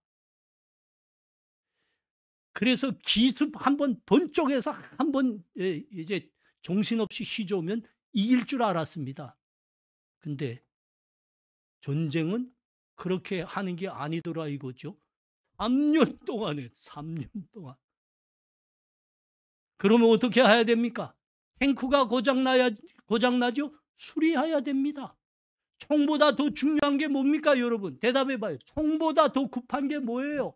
그래서 기습 한번 번쩍해서 한번 이제 정신없이 휘저으면 이길 줄 알았습니다. 근데 전쟁은 그렇게 하는 게 아니더라 이거죠. 3년 동안에 3년 동안. 그러면 어떻게 해야 됩니까? 탱크가 고장나죠? 수리해야 됩니다. 총보다 더 중요한 게 뭡니까, 여러분? 대답해 봐요. 총보다 더 급한 게 뭐예요?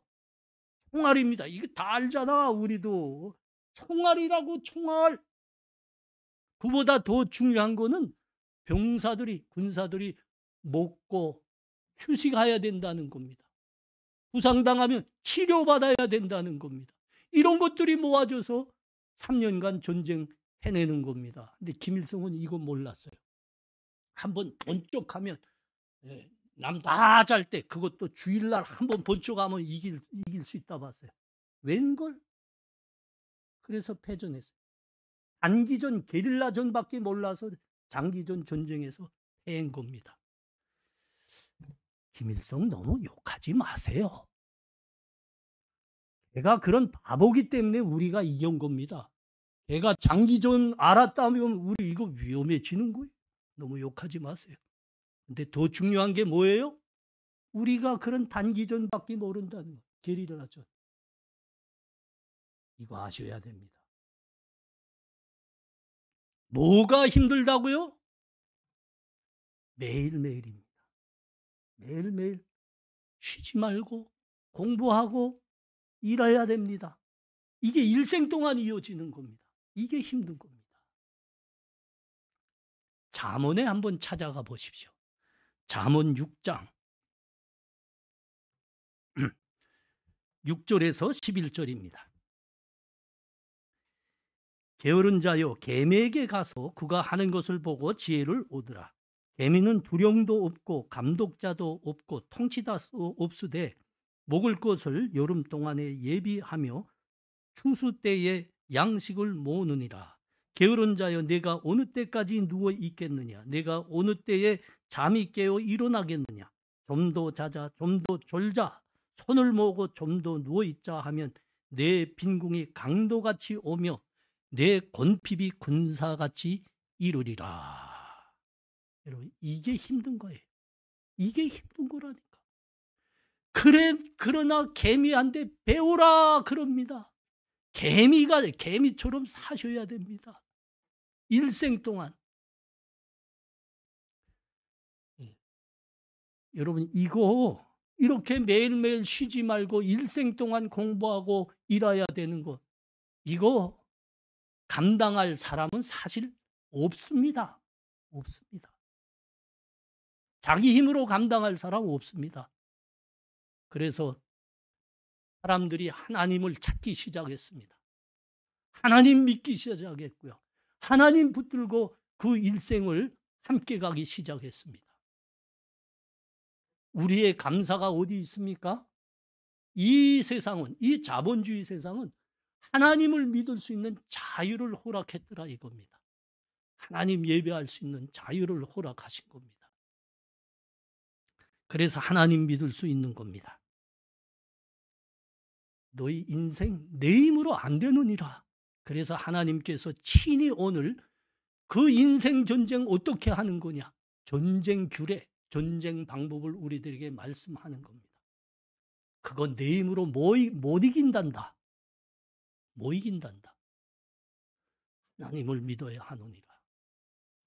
총알입니다. 이거 다 알잖아, 우리도. 총알이라고, 총알. 그보다 더 중요한 거는 병사들이, 군사들이 먹고 휴식해야 된다는 겁니다. 부상당하면 치료받아야 된다는 겁니다. 이런 것들이 모아져서 3년간 전쟁 해내는 겁니다. 근데 김일성은 이거 몰랐어요. 한번 번쩍하면 남 다 잘 때 그것도 주일날 한번 번쩍하면 이길 수 있다 봤어요. 웬걸? 그래서 패전했어요. 단기전 게릴라전밖에 몰라서 장기전 전쟁에서 패한 겁니다. 김일성 너무 욕하지 마세요. 걔가 그런 바보기 때문에 우리가 이긴 겁니다. 걔가 장기전 알았다면 우리 이거 위험해지는 거예요. 너무 욕하지 마세요. 근데 더 중요한 게 뭐예요? 우리가 그런 단기전밖에 모른다는 거. 게릴라전. 이거 아셔야 됩니다. 뭐가 힘들다고요? 매일매일입니다. 매일매일 쉬지 말고 공부하고 일해야 됩니다. 이게 일생 동안 이어지는 겁니다. 이게 힘든 겁니다. 잠언에 한번 찾아가 보십시오. 잠언 6장 6절에서 11절입니다. 게으른 자여 개미에게 가서 그가 하는 것을 보고 지혜를 얻으라. 개미는 두령도 없고 감독자도 없고 통치자도 없으되 먹을 것을 여름 동안에 예비하며 추수 때에 양식을 모으느니라. 게으른 자여 내가 어느 때까지 누워 있겠느냐? 내가 어느 때에 잠이 깨어 일어나겠느냐? 좀 더 자자, 좀 더 졸자, 손을 모으고 좀 더 누워 있자 하면 내 빈궁이 강도같이 오며 내 권핍이 군사같이 이르리라. 여러분, 이게 힘든 거예요. 이게 힘든 거라니까. 그러나 개미한테 배우라 그럽니다. 개미처럼 사셔야 됩니다. 일생 동안. 여러분, 이거 이렇게 매일매일 쉬지 말고 일생 동안 공부하고 일해야 되는 거, 이거 감당할 사람은 사실 없습니다. 없습니다. 자기 힘으로 감당할 사람 없습니다. 그래서 사람들이 하나님을 찾기 시작했습니다. 하나님 믿기 시작했고요. 하나님 붙들고 그 일생을 함께 가기 시작했습니다. 우리의 감사가 어디 있습니까? 이 세상은, 이 자본주의 세상은 하나님을 믿을 수 있는 자유를 허락했더라 이겁니다. 하나님 예배할 수 있는 자유를 허락하신 겁니다. 그래서 하나님 믿을 수 있는 겁니다. 너희 인생 내 힘으로 안 되느니라. 그래서 하나님께서 친히 오늘 그 인생 전쟁 어떻게 하는 거냐, 전쟁 규례, 전쟁 방법을 우리들에게 말씀하는 겁니다. 그건 내 힘으로 못 이긴단다. 못 이긴단다. 하나님을 믿어야 하느니라.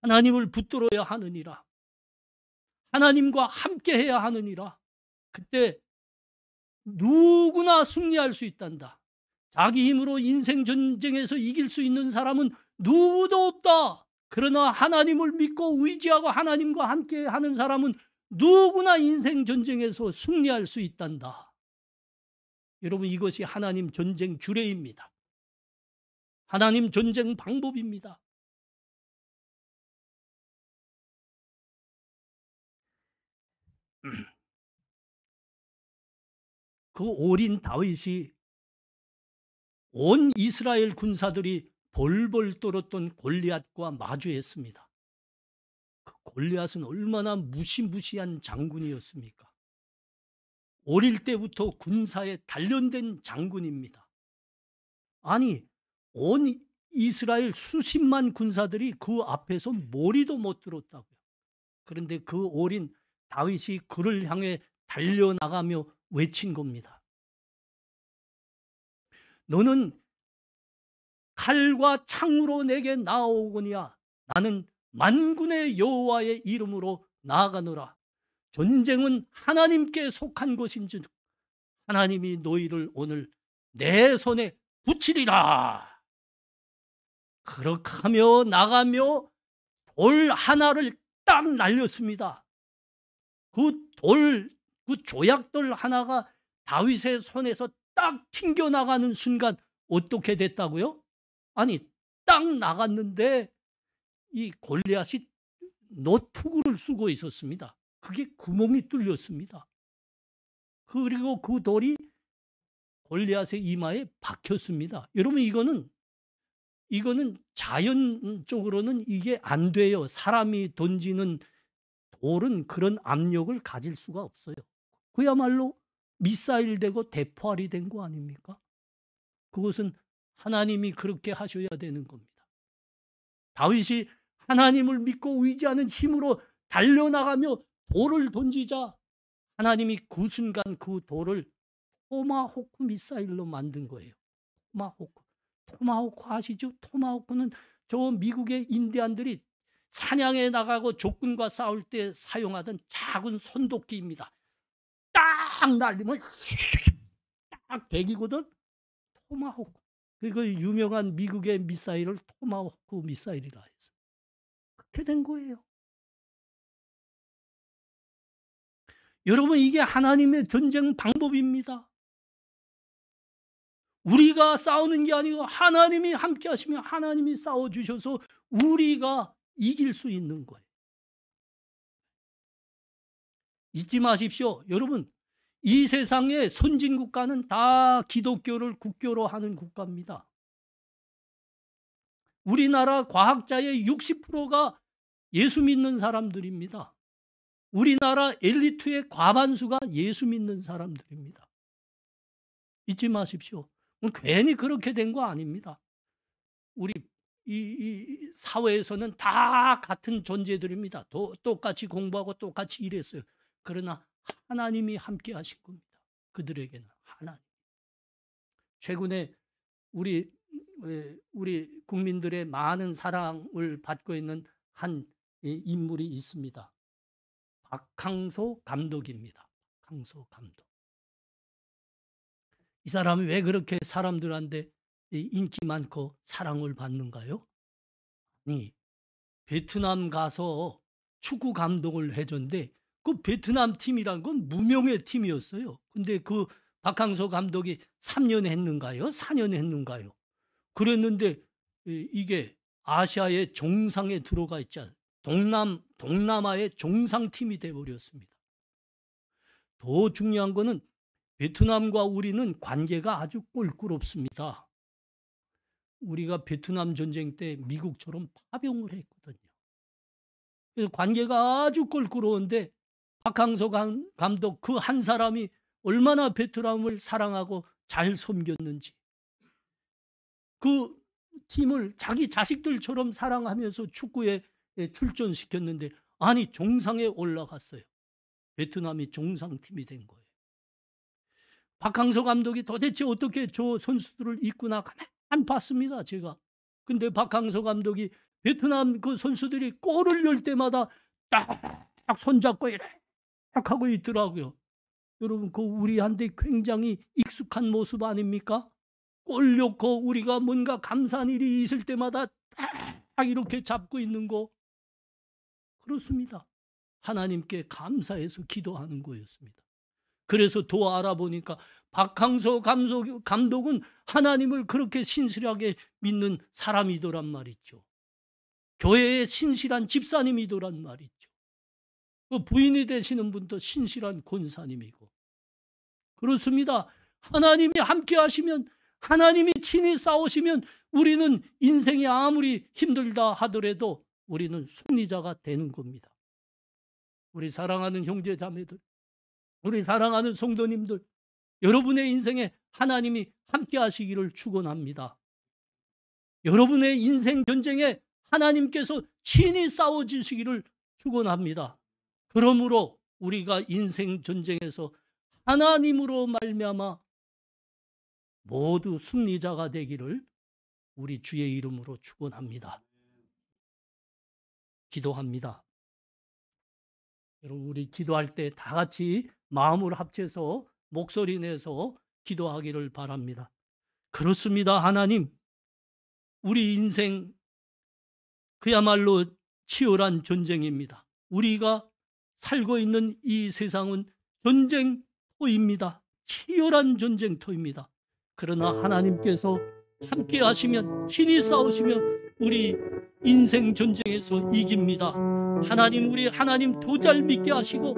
하나님을 붙들어야 하느니라. 하나님과 함께 해야 하느니라. 그때 누구나 승리할 수 있단다. 자기 힘으로 인생 전쟁에서 이길 수 있는 사람은 누구도 없다. 그러나 하나님을 믿고 의지하고 하나님과 함께 하는 사람은 누구나 인생 전쟁에서 승리할 수 있단다. 여러분, 이것이 하나님 전쟁 규례입니다. 하나님 전쟁 방법입니다. 그 어린 다윗이 온 이스라엘 군사들이 벌벌 떨었던 골리앗과 마주했습니다. 그 골리앗은 얼마나 무시무시한 장군이었습니까? 어릴 때부터 군사에 단련된 장군입니다. 아니, 온 이스라엘 수십만 군사들이 그 앞에서 머리도 못 들었다고요. 그런데 그 어린 다윗이 그를 향해 달려나가며 외친 겁니다. 너는 칼과 창으로 내게 나아오거니와 나는 만군의 여호와의 이름으로 나아가노라. 전쟁은 하나님께 속한 것인즉 하나님이 너희를 오늘 내 손에 붙이리라. 그렇게 하며 나가며 돌 하나를 딱 날렸습니다. 그 조약돌 하나가 다윗의 손에서 딱 튕겨나가는 순간 어떻게 됐다고요? 아니, 딱 나갔는데 이 골리앗이 노투구를 쓰고 있었습니다. 그게 구멍이 뚫렸습니다. 그리고 그 돌이 골리앗의 이마에 박혔습니다. 여러분, 이거는 자연적으로는 이게 안 돼요. 사람이 던지는 돌은 그런 압력을 가질 수가 없어요. 그야말로 미사일 되고 대포알이 된 거 아닙니까? 그것은 하나님이 그렇게 하셔야 되는 겁니다. 다윗이 하나님을 믿고 의지하는 힘으로 달려나가며 돌을 던지자 하나님이 그 순간 그 돌을 토마호크 미사일로 만든 거예요. 토마호크 아시죠? 토마호크는 저 미국의 인디안들이 사냥에 나가고 적군과 싸울 때 사용하던 작은 손도끼입니다. 딱 날리면 딱 백이거든. 토마호크. 그 유명한 미국의 미사일을 토마호크 미사일이라 해서 그렇게 된 거예요. 여러분, 이게 하나님의 전쟁 방법입니다. 우리가 싸우는 게 아니고 하나님이 함께 하시면 하나님이 싸워주셔서 우리가 이길 수 있는 거예요. 잊지 마십시오. 여러분, 이 세상의 선진 국가는 다 기독교를 국교로 하는 국가입니다. 우리나라 과학자의 60%가 예수 믿는 사람들입니다. 우리나라 엘리트의 과반수가 예수 믿는 사람들입니다. 잊지 마십시오. 괜히 그렇게 된 거 아닙니다. 우리 이 사회에서는 다 같은 존재들입니다. 똑같이 공부하고 똑같이 일했어요. 그러나 하나님이 함께 하신 겁니다. 그들에게는 하나님. 최근에 우리 국민들의 많은 사랑을 받고 있는 한 인물이 있습니다. 박항서 감독입니다. 박항서 감독. 이 사람이 왜 그렇게 사람들한테 인기 많고 사랑을 받는가요? 아니, 베트남 가서 축구 감독을 해줬는데 그 베트남 팀이란 건 무명의 팀이었어요. 근데 그 박항서 감독이 3년 했는가요? 4년 했는가요? 그랬는데 이게 아시아의 정상에 들어가 있지 않아요. 동남아의 정상팀이 돼버렸습니다. 더 중요한 거는 베트남과 우리는 관계가 아주 꼴꿀없습니다. 우리가 베트남 전쟁 때 미국처럼 파병을 했거든요. 그래서 관계가 아주 꼴꿀한데 박항서 감독 그 한 사람이 얼마나 베트남을 사랑하고 잘 섬겼는지, 그 팀을 자기 자식들처럼 사랑하면서 축구에 출전시켰는데, 아니 정상에 올라갔어요. 베트남이 정상팀이 된 거예요. 박항서 감독이 도대체 어떻게 저 선수들을 이끄나 가만 봤습니다, 제가. 근데 박항서 감독이 베트남 그 선수들이 골을 넣을 때마다 딱 손잡고 이렇게 하고 있더라고요. 여러분, 그 우리한테 굉장히 익숙한 모습 아닙니까? 골 넣고 우리가 뭔가 감사한 일이 있을 때마다 딱 이렇게 잡고 있는 거. 그렇습니다. 하나님께 감사해서 기도하는 거였습니다. 그래서 더 알아보니까 박항서 감독은 하나님을 그렇게 신실하게 믿는 사람이더란 말이죠. 교회의 신실한 집사님이더란 말이죠. 그 부인이 되시는 분도 신실한 권사님이고. 그렇습니다. 하나님이 함께 하시면, 하나님이 친히 싸우시면 우리는 인생이 아무리 힘들다 하더라도 우리는 승리자가 되는 겁니다. 우리 사랑하는 형제 자매들, 우리 사랑하는 성도님들, 여러분의 인생에 하나님이 함께 하시기를 축원합니다. 여러분의 인생 전쟁에 하나님께서 친히 싸워주시기를 축원합니다. 그러므로 우리가 인생 전쟁에서 하나님으로 말미암아 모두 승리자가 되기를 우리 주의 이름으로 축원합니다. 기도합니다. 여러분, 우리 기도할 때 다 같이 마음을 합쳐서 목소리 내서 기도하기를 바랍니다. 그렇습니다. 하나님, 우리 인생 그야말로 치열한 전쟁입니다. 우리가 살고 있는 이 세상은 전쟁터입니다. 치열한 전쟁터입니다. 그러나 하나님께서 함께 하시면, 친히 싸우시면 우리 인생 전쟁에서 이깁니다. 하나님, 우리 하나님 더 잘 믿게 하시고,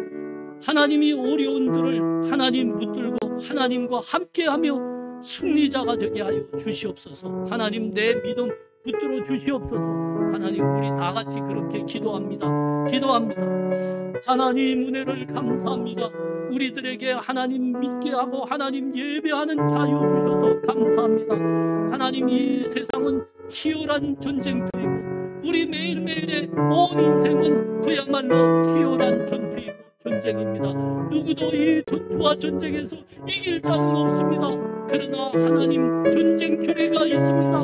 하나님이 어려운들을 하나님 붙들고 하나님과 함께하며 승리자가 되게 하여 주시옵소서. 하나님, 내 믿음 붙들어 주시옵소서. 하나님, 우리 다 같이 그렇게 기도합니다. 하나님, 은혜를 감사합니다. 우리들에게 하나님 믿게 하고 하나님 예배하는 자유 주셔서 감사합니다. 하나님, 이 세상은 치열한 전쟁터이고 우리 매일매일의 온 인생은 그야말로 치열한 전쟁입니다. 누구도 이 전투와 전쟁에서 이길 자는 없습니다. 그러나 하나님, 전쟁 규례가 있습니다.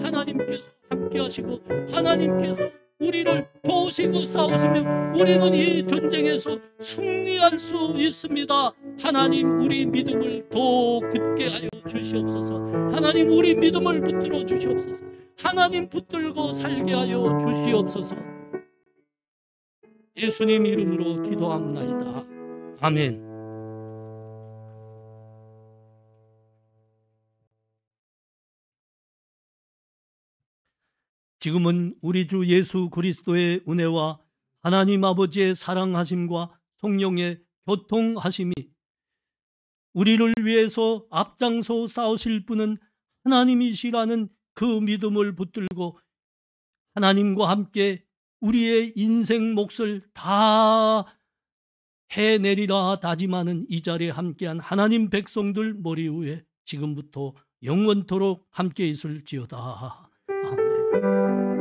하나님께서 함께 하시고 하나님께서 우리를 도우시고 싸우시면 우리는 이 전쟁에서 승리할 수 있습니다. 하나님, 우리 믿음을 더 굳게 하여 주시옵소서. 하나님, 우리 믿음을 붙들어 주시옵소서. 하나님 붙들고 살게 하여 주시옵소서. 예수님 이름으로 기도합나이다. 아멘. 지금은 우리 주 예수 그리스도의 은혜와 하나님 아버지의 사랑하심과 성령의 교통하심이 우리를 위해서 앞장서 싸우실 분은 하나님이시라는 그 믿음을 붙들고 하나님과 함께 우리의 인생 몫을 다 해내리라 다짐하는 이 자리에 함께한 하나님 백성들 머리 위에 지금부터 영원토록 함께 있을지어다. 아멘.